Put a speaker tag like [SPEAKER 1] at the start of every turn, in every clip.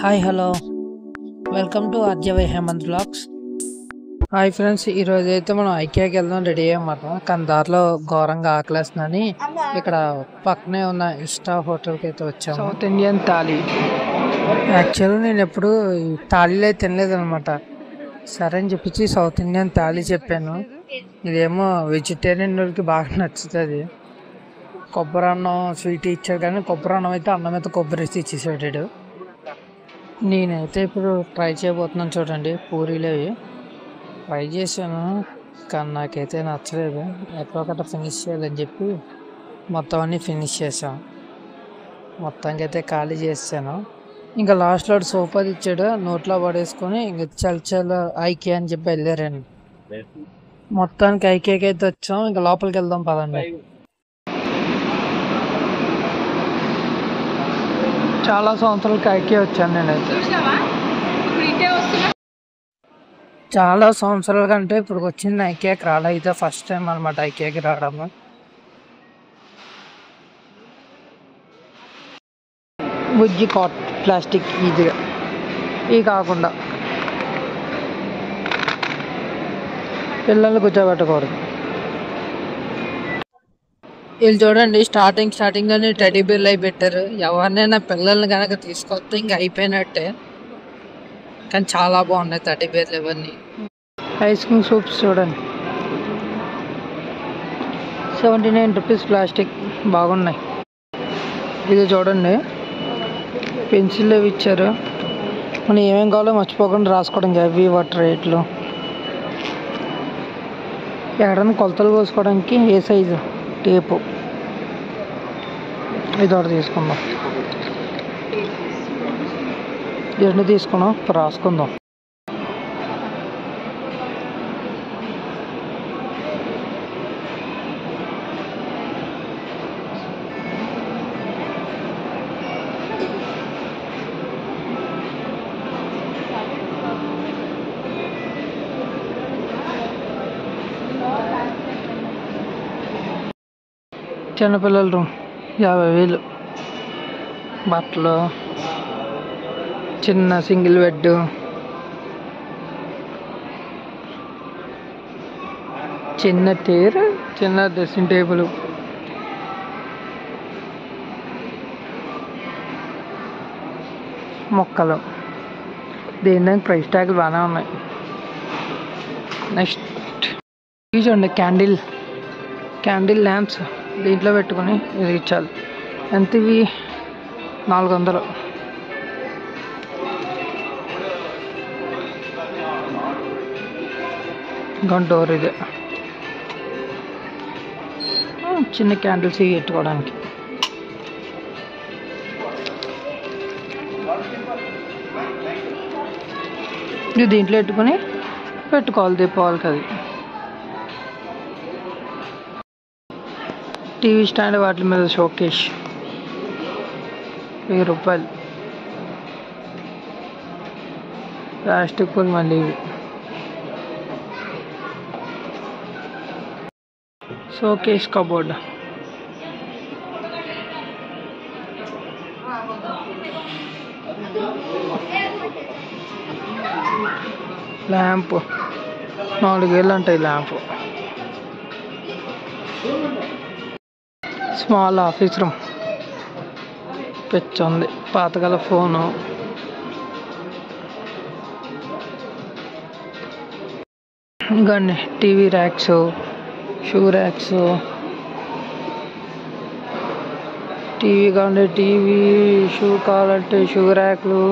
[SPEAKER 1] Hi hello welcome to RJY Hemanth blogs. Hi friends, ఈరోజు అయితే మనం ఐకియాకి వెళ్దాం రెడీ అయ్యామన్నమాట. కానీ దారిలో ఘోరంగా ఆకలేస్తుందని ఇక్కడ పక్కనే ఉన్న ఇష్టా హోటల్కి అయితే వచ్చాము. South Indian thali. యాక్చువల్గా నేను ఎప్పుడు థాలీలో అయితే తినలేదు అనమాట. సరే అని చెప్పించి సౌత్ ఇండియన్ థాలీ చెప్పాను. ఇదేమో వెజిటేరియన్ వాళ్ళకి బాగా నచ్చుతుంది. కొబ్బరి అన్నం స్వీట్ ఇచ్చాడు, కానీ కొబ్బరి అన్నం అయితే అన్నం అయితే కొబ్బరి వేసి ఇచ్చేసాడు. నేనైతే ఇప్పుడు ట్రై చేయబోతున్నాను. చూడండి, పూరీలు అవి ట్రై చేశాను, కానీ నాకైతే నచ్చలేదు. ఎక్కడొకట ఫినిష్ చేయాలని చెప్పి మొత్తం అన్నీ ఫినిష్ చేశాను. మొత్తానికి అయితే ఖాళీ చేసాను. ఇంకా లాస్ట్లో సోప్ అది ఇచ్చాడు, నోట్లో పడేసుకొని ఇంక చల్ ఐకే అని చెప్పి వెళ్ళారండి. మొత్తానికి ఐకేకి అయితే వచ్చాం. ఇంకా లోపలికి వెళ్దాం పదండి. చాలా సంవత్సరాలకి ఐకే వచ్చాను నేనైతే. చాలా సంవత్సరాల కంటే ఇప్పుడు వచ్చింది ఐకేకి రావడం అయితే ఫస్ట్ టైం అనమాట. ఐకేకి రావడము బుజ్జి కాట్ ప్లాస్టిక్ ఈజీగా ఇవి కాకుండా పిల్లల్ని కూర్చోబెట్టకూడదు. వీళ్ళు చూడండి, స్టార్టింగ్లోనే టెడ్డీ బేర్లు అయి పెట్టారు. ఎవరినైనా పిల్లల్ని కనుక తీసుకొస్తే ఇంకా అయిపోయినట్టే. కానీ చాలా బాగున్నాయి టెడ్డీ బేర్లు ఇవన్నీ. ఐస్ క్రీమ్ సూప్స్ చూడండి, 79 రూపీస్ ప్లాస్టిక్, బాగున్నాయి. ఇది చూడండి, పెన్సిల్ అవి ఇచ్చారు. మనం ఏమేమి కావాలో మర్చిపోకుండా రాసుకోవడం. అవి వాటి రేట్లు, ఎక్కడైనా కొలతలు కోసుకోవడానికి ఏ సైజు టేపు. ఇది ఒకటి తీసుకుందాం, ఇవన్నీ తీసుకున్నాం, రాసుకుందాం. చిన్నపిల్లల రూమ్ 50,000. బట్టలు, చిన్న సింగిల్ బెడ్, చిన్న టేర్, చిన్న డ్రెస్సింగ్ టేబుల్, మొక్కలు. దీని ప్రైస్ ట్యాగ్లు బాగానే ఉన్నాయి. నెక్స్ట్ ఇవి చూడండి, క్యాండిల్ ల్యాంప్స్. దీంట్లో పెట్టుకొని వెలిగించాలి. ఎంత ఇవి? 400. డోర్ ఇదే, చిన్న క్యాండిల్స్ పెట్టుకోవడానికి. ఇది దీంట్లో పెట్టుకోవాలి దీపావళికి. అది టీవీ స్టాండ్, వాటి మీద షోకేష్, 1000 రూపాయలు. ప్లాస్టిక్ పూలు మళ్ళీ ఇవి. షోకేష్ కబోర్డ్, ల్యాంప్ 4,000 అంటాయి ల్యాంప్. స్మాల్ ఆఫీస్ రూమ్, పెచ్చుంది, పాతకాల ఫోను. ఇంకొన్ని TV racks, shoe racks. TV కావాలంటే టీవీ, షూ కావాలంటే షూ ర్యాక్లు.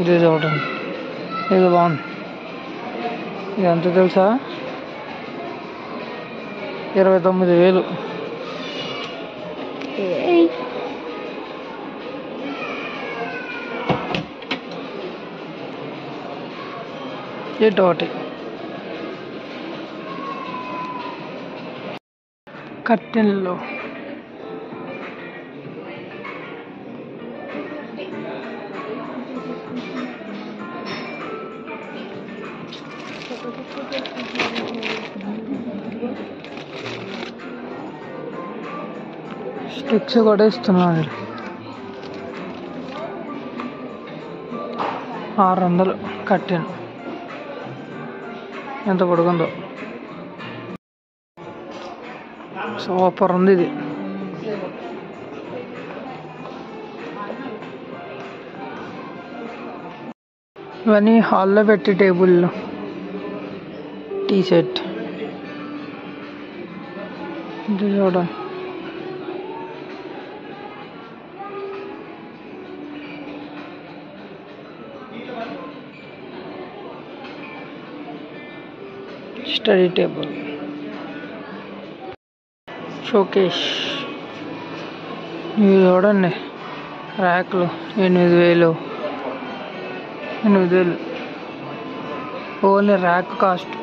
[SPEAKER 1] ఇది చూడండి, ఇది బాగుంది. ఇది ఎంత తెలుసా? 29,000. ఒకటి కర్టెన్లు, స్టిక్స్ కూడా ఇస్తున్నాడు. 600 కట్టాను. ఎంత పొడుగుందో, సూపర్ ఉంది ఇది. ఇవన్నీ హాల్లో పెట్టి టేబుల్, టీ సెట్. ఇది చూడండి, స్టడీ టేబుల్, షోకేష్. ఇవి చూడండి, ర్యాక్లు 8,000 ఓన్లీ ర్యాక్ కాస్ట్.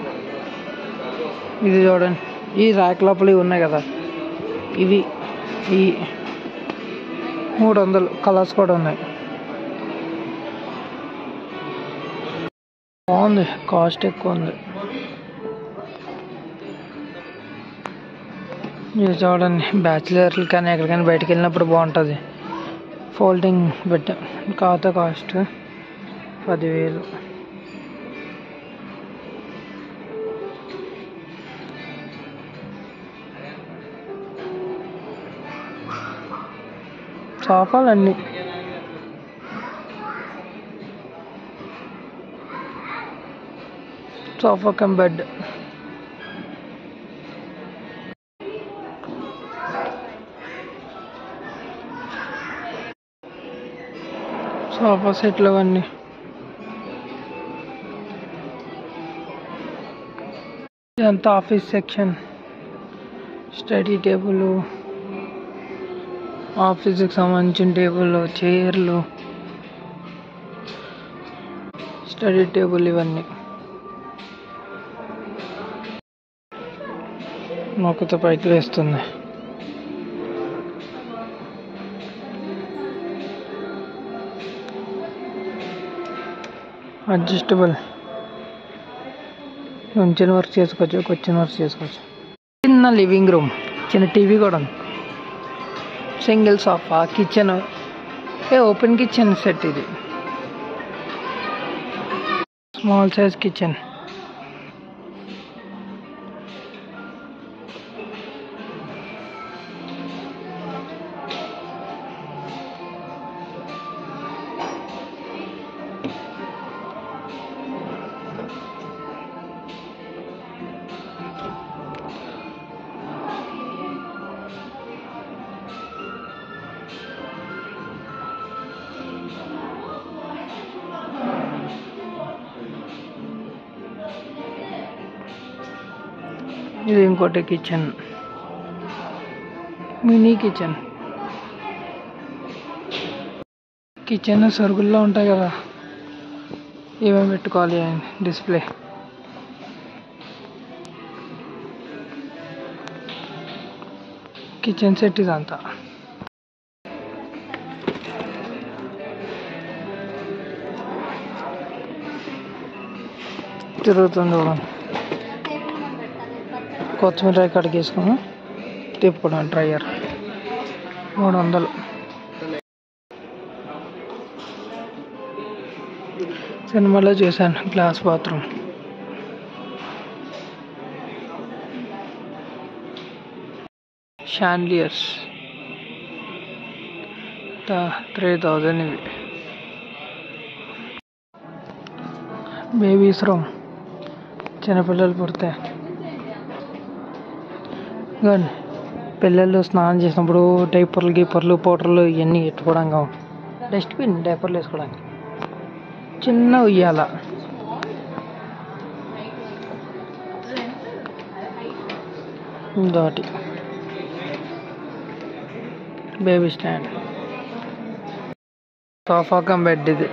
[SPEAKER 1] ఇది చూడండి, ఈ ర్యాక్ లోపల ఇవి ఉన్నాయి కదా, ఇవి ఈ 300. కలర్స్ కూడా ఉన్నాయి. బాగుంది, కాస్ట్ ఎక్కువ ఉంది. ఇది చూడండి, బ్యాచిలర్లు కానీ ఎక్కడికైనా బయటకు వెళ్ళినప్పుడు బాగుంటుంది. ఫోల్డింగ్ బెడ్, కాస్త కాస్ట్ 10,000. సోఫాలన్నీ సోఫా కమ్ బెడ్. సోఫా సెట్లు అవన్నీ. ఇదంతా ఆఫీస్ సెక్షన్. స్టడీ టేబుల్, ఆఫీస్కి సంబంధించిన టేబుల్, చైర్లు, స్టడీ టేబుల్ ఇవన్నీ. మొక్కతో పైకి వేస్తుంది. అడ్జస్టబుల్, నుంచిన వర్క్ చేసుకోవచ్చు, కూర్చొని వర్క్ చేసుకోవచ్చు. చిన్న లివింగ్ రూమ్, చిన్న టీవీ కూడా ఉంది. Single sofa, kitchen, open kitchen set. ఇది స్మాల్ సైజ్ కిచెన్. ఇది ఇంకోటి కిచెన్, మినీ కిచెన్. కిచెన్ సరుకుల్లో ఉంటాయి కదా, ఏమేమి పెట్టుకోవాలి డిస్ప్లే. కిచెన్ సెట్ ఇదంతా. తిరుగుతుంది చూడండి. కొత్తిమీర కడిగేసుకుని తిప్పడం. డ్రైయర్ 300. సినిమాలో చూశాను, గ్లాస్ బాత్రూమ్. షాండ్లియర్స్ 3,000 ఇవి. బేబీస్ రూమ్, చిన్నపిల్లలు పుడితే పిల్లలు స్నానం చేసినప్పుడు డైపర్లు, గీపర్లు, పౌడర్లు ఇవన్నీ పెట్టుకోవడానికి. డస్ట్బిన్, డైపర్లు వేసుకోవడానికి. చిన్న ఉయ్యాల. ఇంకోటి baby stand. Sofa cum bed. ఇది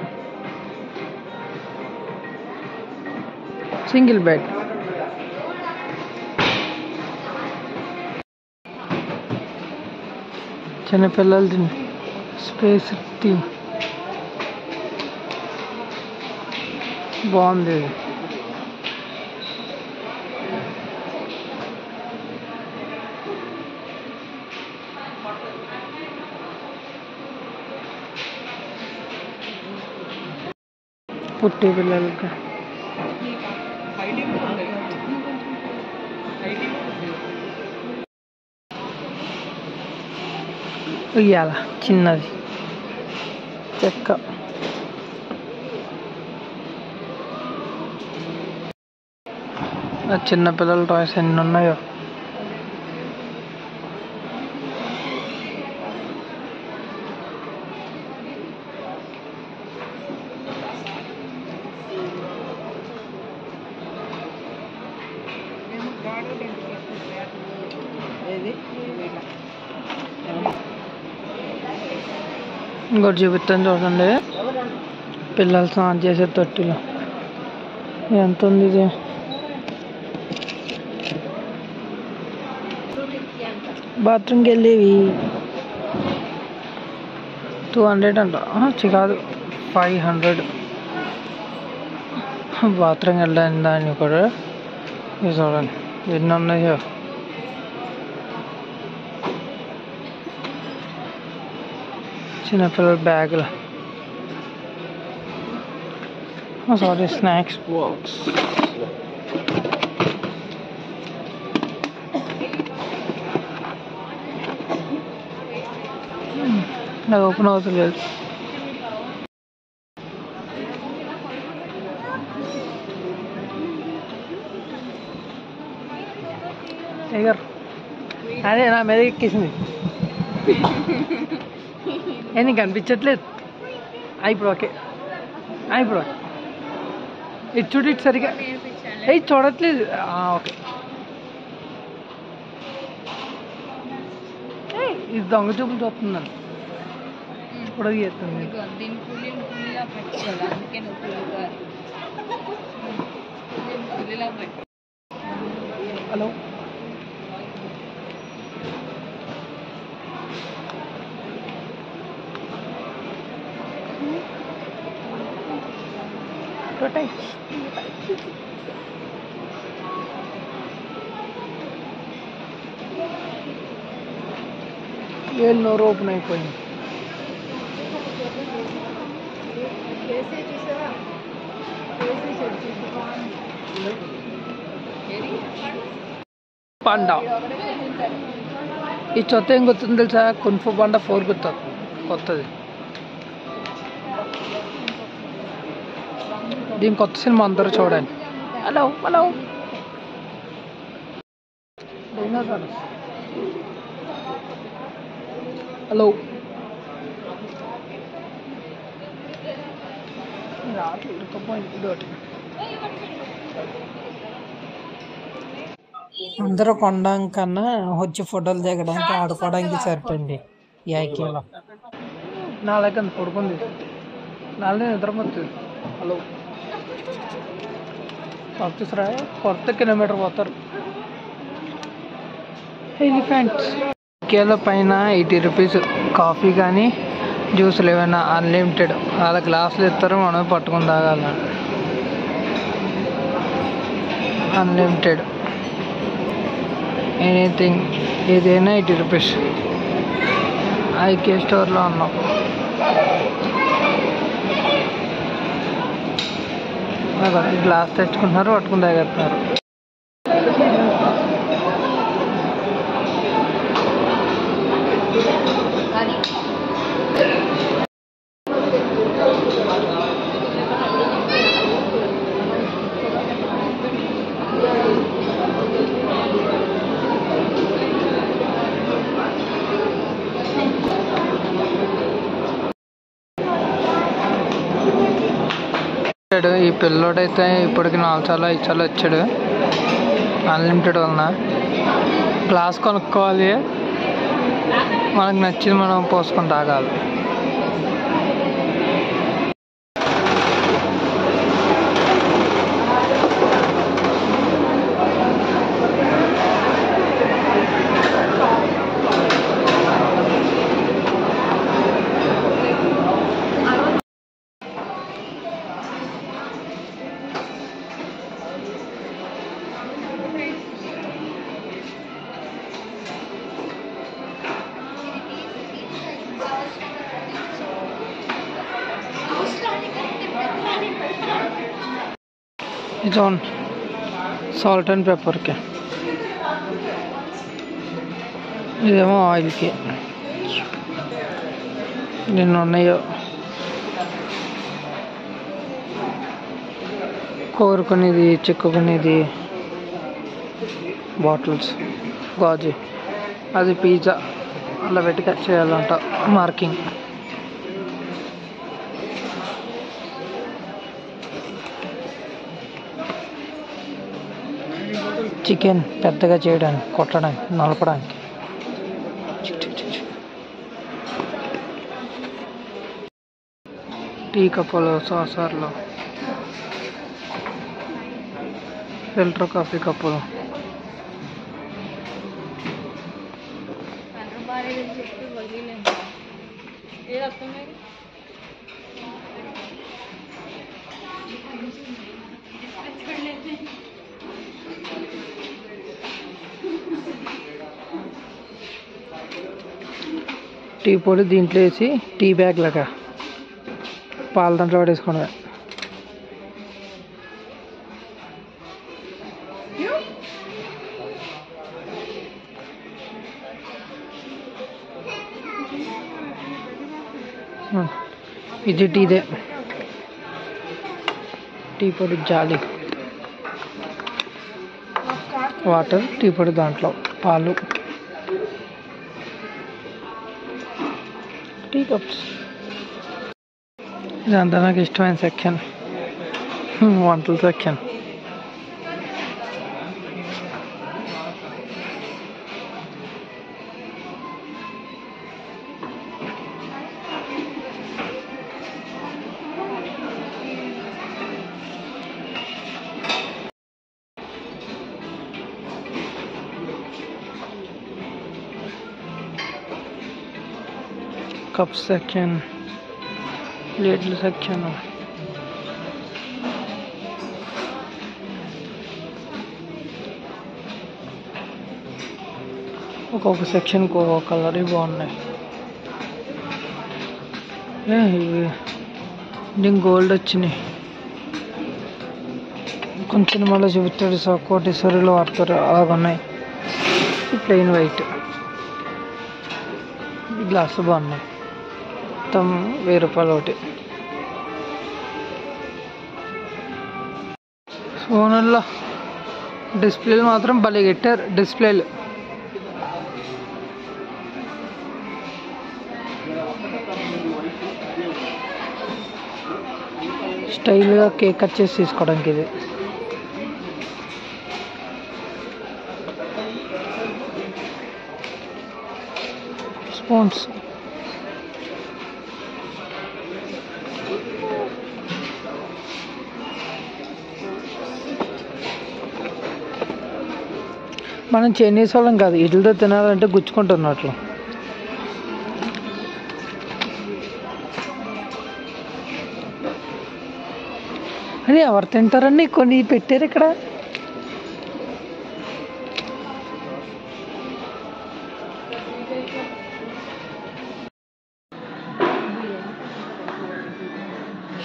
[SPEAKER 1] సింగిల్ బెడ్. చిన్నపిల్లలది స్పేస్ థీమ్ బాగుంది. పుట్టి పిల్లలకి ఉయ్యాల చిన్నది చెక్క. చిన్నపిల్లల టాయ్స్ ఎన్ని ఉన్నాయో. ఇంకోటి చూపిస్తాను చూడండి, పిల్లలు స్నానం చేసే తొట్టిలో ఎంత ఉంది ఇది. బాత్రూమ్కి వెళ్ళేవి 200 అంట, కాదు 500. బాత్రూమ్కి వెళ్ళాను దాన్ని కూడా. ఇది చూడండి ఎన్ని ఉన్నాయో. చిన్నపిల్లల బ్యాగులు, సారీ స్నాక్స్ బాక్స్. అది ఓపెన్ అవుతలేదు. టైగర్ అదే నా మీద ఎక్కేసింది. నీకు కనిపించట్లేదు. ఇప్పుడు ఓకే, ఇప్పుడు ఓకే. ఇటు చూడు, ఇటు సరిగా చూడట్లేదు. ఓకే, ఇది దొంగ చూపులు చూస్తున్నాను. ఇప్పుడు చేస్తుంది. హలో, నోరు ఓపెన్ అయిపోయింది. పాండా ఈ చొత్త ఏం గుర్తుంది తెలుసా? కున్ఫు పాండా 4 గుర్తుంది, కొత్తది. దీని కొత్త సినిమా అందరూ చూడండి. Hello hello, hello. అందరూ కొనడానికి కన్నా వచ్చి ఫోటోలు దిగడానికి ఆడుకోవడానికి సరిపోయింది ఈ ఐక్యలో. నాలుగు పడుకుంది, నాలుగు నిద్రపోతుంది. హలో, చూసారా కొత్త కిలోమీటర్ పోతారు. ఎలిఫెంట్స్ ఐక్యాలో పైన 80 రూపీస్ కాఫీ కానీ జ్యూసులు ఏమైనా అన్లిమిటెడ్. వాళ్ళ గ్లాసులు ఇస్తారు, మనం పట్టుకుని తాగాల. అన్లిమిటెడ్ ఎనీథింగ్, ఏదైనా 80 రూపీస్. ఐకే స్టోర్లో ఉన్నాం. గ్లాస్ తెచ్చుకుంటున్నారు, పట్టుకుని తాగేస్తున్నారు. ఈ పిల్లోడైతే ఇప్పటికి 4 సార్లు 5 సార్లు వచ్చాడు. అన్లిమిటెడ్ వలన గ్లాస్ కొనుక్కోవాలి, మనకు నచ్చింది మనం పోసుకొని తాగాలి. ఇది ఆన్ సాల్ట్ అండ్ పెప్పర్కి, ఇదేమో ఆయిల్కి. నిన్న ఉన్నాయో కోరుకునేది, చిక్కుకునేది బాటిల్స్, గాజు, అది పిజ్జా అలా పెట్టి కట్ చేయాలంట మార్కింగ్. చికెన్ పెద్దగా చేయడానికి, కొట్టడానికి, నలపడానికి. టీ కప్పులు, సాసర్లు, ఫిల్టర్ కాఫీ కప్పులు. టీ పొడి దీంట్లో వేసి టీ బ్యాగ్ లాగా పాల దాంట్లో పడేసుకున్నది. ఇది టీదే, టీ పొడి జాలి, వాటర్, టీ పొడి దాంట్లో, పాలు, టీ కప్స్. ఇదంతా నాకు ఇష్టమైన సెక్షన్, వంటల సెక్షన్. కప్ సెక్షన్, ప్లేట్ల సెక్షన్. ఒక్కొక్క సెక్షన్కి ఒక్కొక్క కలర్ బాగున్నాయి. ఇవి దీనికి గోల్డ్ వచ్చినాయి. కొంచెం సినిమాలో చూపుతాడు కోటేశ్వరులు వాడతారు, అలాగ ఉన్నాయి. Plain white. ఈ గ్లాసు బాగున్నాయి, మొత్తం 1000 రూపాయలు ఒకటి. ఫోన్లో డిస్ప్లేలు మాత్రం భలే పెట్టారు. డిస్ప్లేలు స్టైల్గా కేక్ కట్ చేసి తీసుకోవడానికి. ఇది స్పూన్స్, మనం చైనీస్ వాళ్ళం కాదు, ఇడ్లీతో తినాలంటే గుచ్చుకుంటున్నట్లు. అని ఎవరు తింటారని కొన్ని పెట్టారు ఇక్కడ.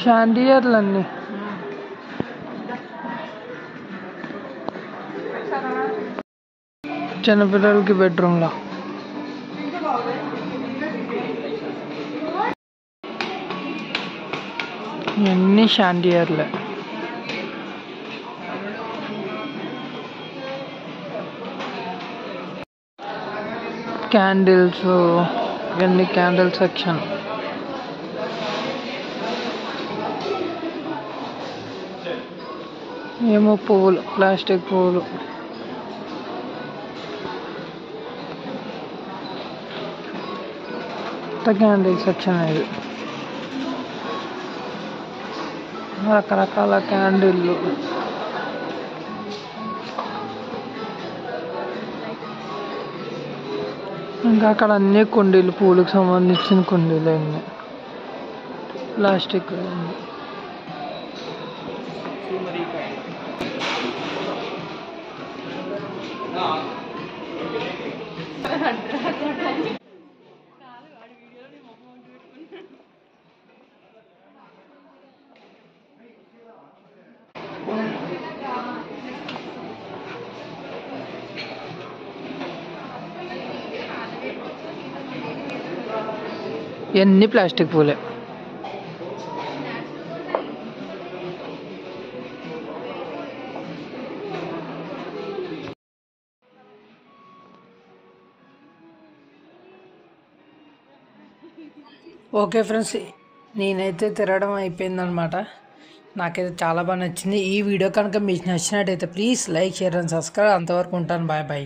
[SPEAKER 1] షాండియర్లు అన్నీ. చిన్నపిల్లలకి బెడ్రూమ్లో ఇవన్నీ షాండియర్లే. క్యాండిల్స్, ఇవన్నీ క్యాండిల్ సెక్షన్. ఏమో పువ్వులు, ప్లాస్టిక్ పువ్వులు. Candle section. ఇది రకరకాల క్యాండిళ్ళు. ఇంకా అక్కడ అన్ని కుండీలు, పూలకు సంబంధించిన కుండీలు అన్నీ ప్లాస్టిక్. ఇవన్నీ ప్లాస్టిక్ పూలే. ఓకే ఫ్రెండ్స్, నేనైతే తిరగడం అయిపోయిందనమాట. నాకైతే చాలా బాగా నచ్చింది. ఈ వీడియో కనుక మీకు నచ్చినట్టయితే please like, share and subscribe. అంతవరకు ఉంటాను. Bye bye.